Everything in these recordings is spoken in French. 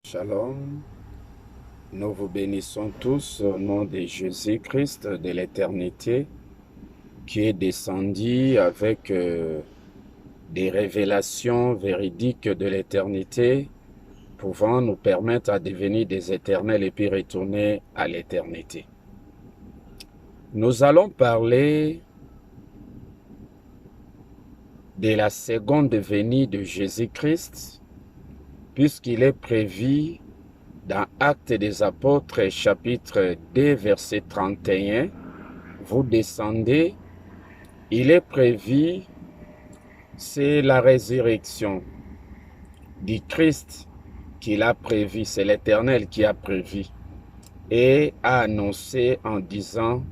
Shalom, nous vous bénissons tous au nom de Jésus-Christ de l'éternité qui est descendu avec des révélations véridiques de l'éternité pouvant nous permettre à devenir des éternels et puis retourner à l'éternité. Nous allons parler de la seconde venue de Jésus-Christ puisqu'il est prévu dans Actes des Apôtres, chapitre 2, verset 31, vous descendez, il est prévu, c'est la résurrection du Christ qu'il a prévu, c'est l'Éternel qui a prévu, et a annoncé en disant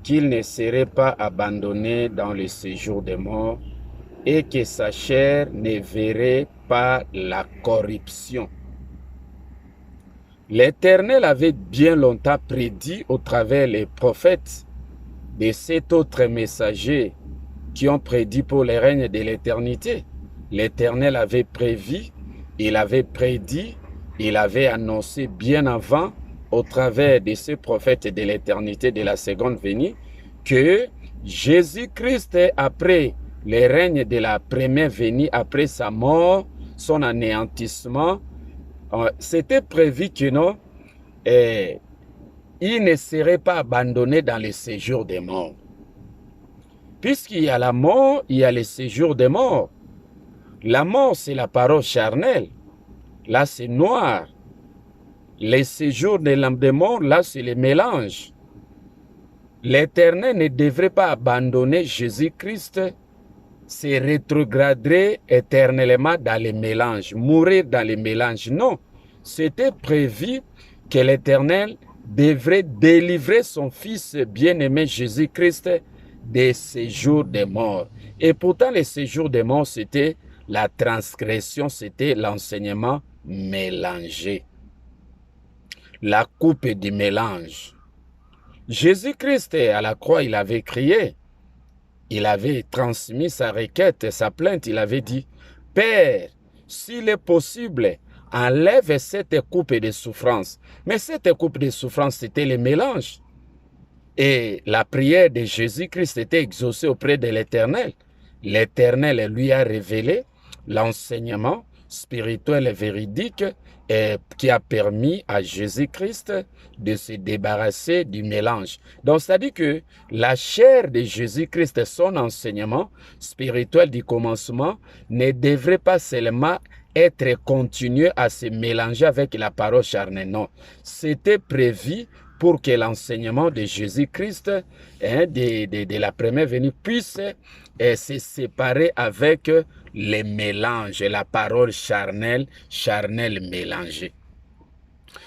qu'il ne serait pas abandonné dans le séjour des morts et que sa chair ne verrait pas la corruption. L'Éternel avait bien longtemps prédit au travers les prophètes de cet autre messager qui ont prédit pour le règne de l'éternité. L'Éternel avait prévu, il avait prédit, il avait annoncé bien avant au travers de ces prophètes de l'éternité de la seconde venue que Jésus-Christ, après le règne de la première venue, après sa mort, son anéantissement, c'était prévu que non, il ne serait pas abandonné dans le séjour des morts. Puisqu'il y a la mort, il y a le séjour des morts. La mort, c'est la parole charnelle. Là, c'est noir. Le séjour des morts, là, c'est le mélange. L'Éternel ne devrait pas abandonner Jésus-Christ, se rétrograder éternellement dans le mélange, mourir dans le mélange. Non, c'était prévu que l'Éternel devrait délivrer son Fils bien-aimé Jésus-Christ des séjours des morts. Et pourtant, les séjours des morts, c'était la transgression, c'était l'enseignement mélangé. La coupe du mélange. Jésus-Christ, à la croix, il avait crié. Il avait transmis sa requête, sa plainte. Il avait dit, « Père, s'il est possible, enlève cette coupe de souffrance. » Mais cette coupe de souffrance, c'était le mélange. Et la prière de Jésus-Christ était exaucée auprès de l'Éternel. L'Éternel lui a révélé l'enseignement spirituel et véridique qui a permis à Jésus-Christ de se débarrasser du mélange. Donc, c'est-à-dire que la chair de Jésus-Christ, son enseignement spirituel du commencement, ne devrait pas seulement être continué à se mélanger avec la parole charnelle. Non, c'était prévu pour que l'enseignement de Jésus-Christ, de la première venue, puisse se séparer avec les mélanges, la parole charnelle mélangée.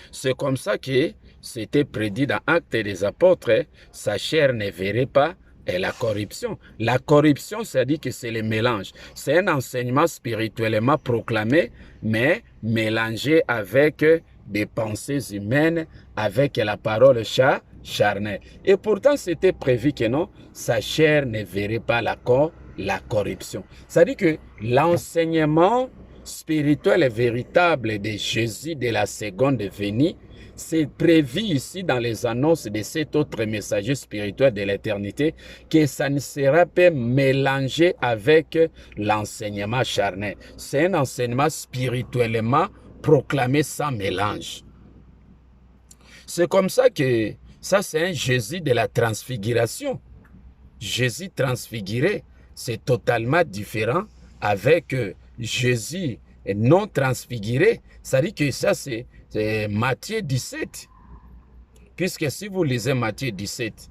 C'est comme ça que c'était prédit dans Actes des Apôtres, sa chair ne verrait pas la corruption. La corruption, c'est-à-dire que c'est le mélange. C'est un enseignement spirituellement proclamé, mais mélangé avec des pensées humaines, avec la parole charnelle. Et pourtant, c'était prévu que non, sa chair ne verrait pas la corruption. C'est-à-dire que l'enseignement spirituel et véritable de Jésus de la seconde venue, c'est prévu ici dans les annonces de cet autre messager spirituel de l'éternité que ça ne sera pas mélangé avec l'enseignement charnel. C'est un enseignement spirituellement proclamé sans mélange. C'est comme ça que ça c'est un Jésus de la transfiguration. Jésus transfiguré, c'est totalement différent avec Jésus non transfiguré. Ça dit que ça c'est Matthieu 17. Puisque si vous lisez Matthieu 17,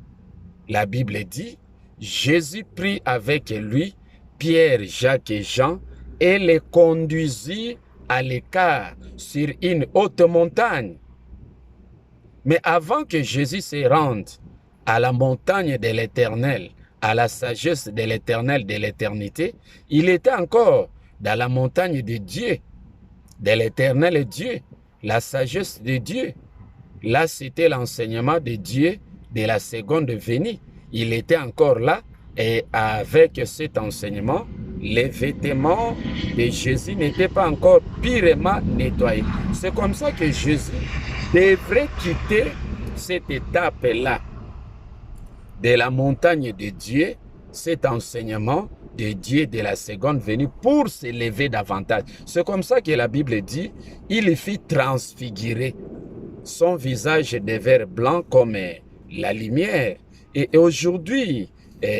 la Bible dit, Jésus prit avec lui Pierre, Jacques et Jean et les conduisit à l'écart sur une haute montagne. Mais avant que Jésus se rende à la montagne de l'Éternel, à la sagesse de l'Éternel de l'éternité, il était encore dans la montagne de Dieu, de l'Éternel Dieu, la sagesse de Dieu. Là, c'était l'enseignement de Dieu de la seconde venue. Il était encore là et avec cet enseignement, les vêtements de Jésus n'étaient pas encore purement nettoyés. C'est comme ça que Jésus devrait quitter cette étape-là de la montagne de Dieu, cet enseignement de Dieu de la seconde venue pour s'élever davantage. C'est comme ça que la Bible dit, il fit transfigurer. Son visage devint blanc comme la lumière. Et aujourd'hui,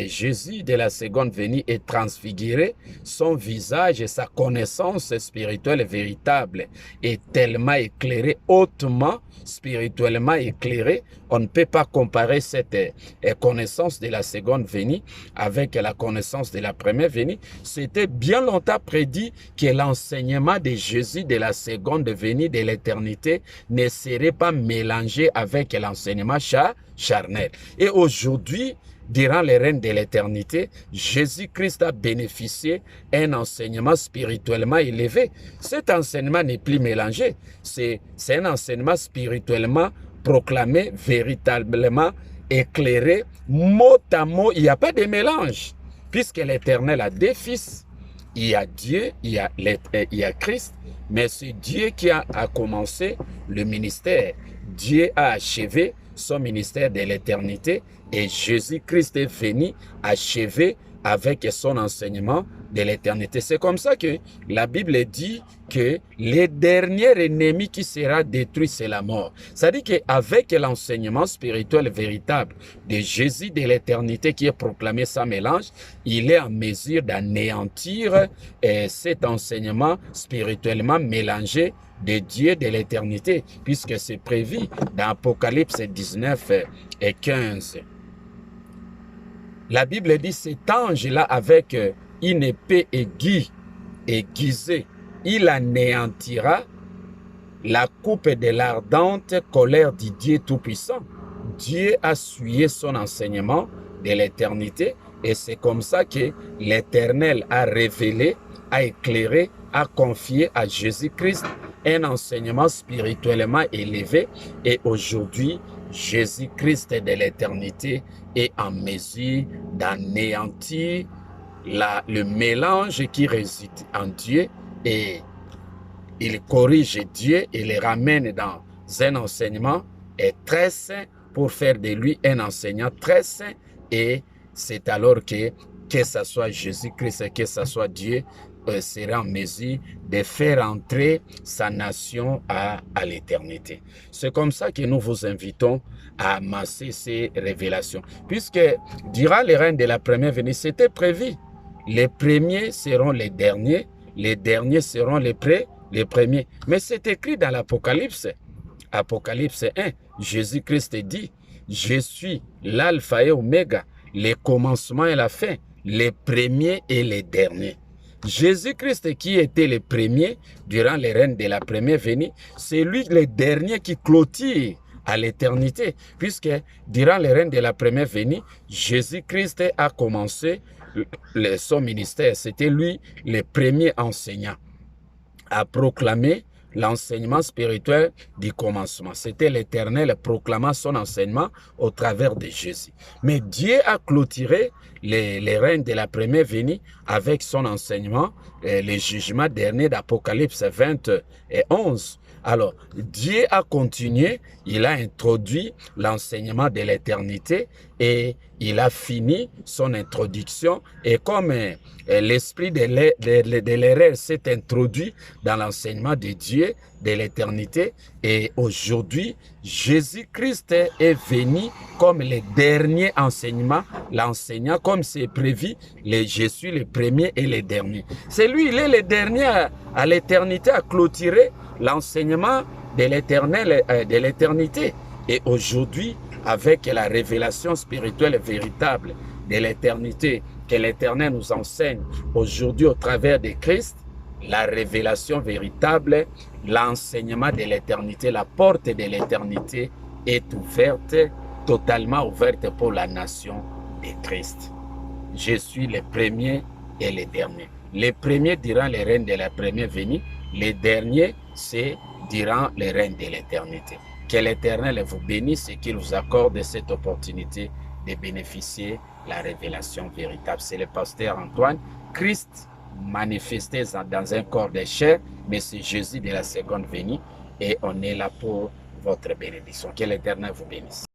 Jésus de la seconde venue est transfiguré, son visage et sa connaissance spirituelle véritable est tellement éclairé, hautement spirituellement éclairé. On ne peut pas comparer cette connaissance de la seconde venue avec la connaissance de la première venue. C'était bien longtemps prédit que l'enseignement de Jésus de la seconde venue de l'éternité ne serait pas mélangé avec l'enseignement charnel. Et aujourd'hui, durant les règnes de l'éternité, Jésus-Christ a bénéficié d'un enseignement spirituellement élevé. Cet enseignement n'est plus mélangé. C'est un enseignement spirituellement proclamé, véritablement éclairé, mot à mot. Il n'y a pas de mélange. Puisque l'Éternel a deux fils, il y a Dieu, il y a Christ, mais c'est Dieu qui a commencé le ministère. Dieu a achevé son ministère de l'éternité et Jésus-Christ est venu achever avec son enseignement de l'éternité. C'est comme ça que la Bible dit que le dernier ennemi qui sera détruit, c'est la mort. C'est-à-dire qu'avec l'enseignement spirituel véritable de Jésus de l'éternité qui est proclamé sans mélange, il est en mesure d'anéantir cet enseignement spirituellement mélangé de Dieu de l'éternité, puisque c'est prévu dans Apocalypse 19 et 15. La Bible dit cet ange-là avec une épée aiguisée, il anéantira la coupe de l'ardente colère du Dieu Tout-Puissant. Dieu a souillé son enseignement de l'éternité et c'est comme ça que l'Éternel a révélé, a éclairé, a confié à Jésus-Christ un enseignement spirituellement élevé et aujourd'hui, Jésus-Christ de l'éternité est en mesure d'anéantir le mélange qui réside en Dieu et il corrige Dieu et le ramène dans un enseignement très saint pour faire de lui un enseignant très saint et c'est alors que ce soit Jésus-Christ, que ce soit Dieu, sera en mesure de faire entrer sa nation à l'éternité. C'est comme ça que nous vous invitons à amasser ces révélations. Puisque durant les règnes de la première venue, c'était prévu. Les premiers seront les derniers seront les premiers. Mais c'est écrit dans l'Apocalypse. Apocalypse 1, Jésus-Christ dit, je suis l'alpha et oméga, le commencement et la fin, les premiers et les derniers. Jésus-Christ qui était le premier durant les règnes de la première venue, c'est lui le dernier qui clôture à l'éternité, puisque durant les règnes de la première venue, Jésus-Christ a commencé son ministère. C'était lui le premier enseignant à proclamer l'enseignement spirituel du commencement. C'était l'Éternel proclamant son enseignement au travers de Jésus. Mais Dieu a clôturé les règnes de la première venue avec son enseignement, les jugements derniers d'Apocalypse 20 et 11. Alors, Dieu a continué, il a introduit l'enseignement de l'éternité et il a fini son introduction. Et comme l'esprit de l'erreur s'est introduit dans l'enseignement de Dieu, de l'éternité, et aujourd'hui, Jésus-Christ est venu comme le dernier enseignement, l'enseignant comme c'est prévu, je suis le premier et le dernier. C'est lui, il est le dernier à l'éternité à clôturer l'enseignement de l'éternel, de l'éternité. Et aujourd'hui, avec la révélation spirituelle véritable de l'éternité que l'Éternel nous enseigne aujourd'hui au travers de Christ, la révélation véritable, l'enseignement de l'éternité, la porte de l'éternité est ouverte, totalement ouverte pour la nation de Christ. Je suis le premier et le dernier. Les premiers durant les règnes de la première venue, les derniers, c'est durant les règnes de l'éternité. Que l'Éternel vous bénisse et qu'il vous accorde cette opportunité de bénéficier de la révélation véritable. C'est le pasteur Antoine. Christ manifesté dans un corps de chair, mais c'est Jésus de la seconde venue et on est là pour votre bénédiction. Que l'Éternel vous bénisse.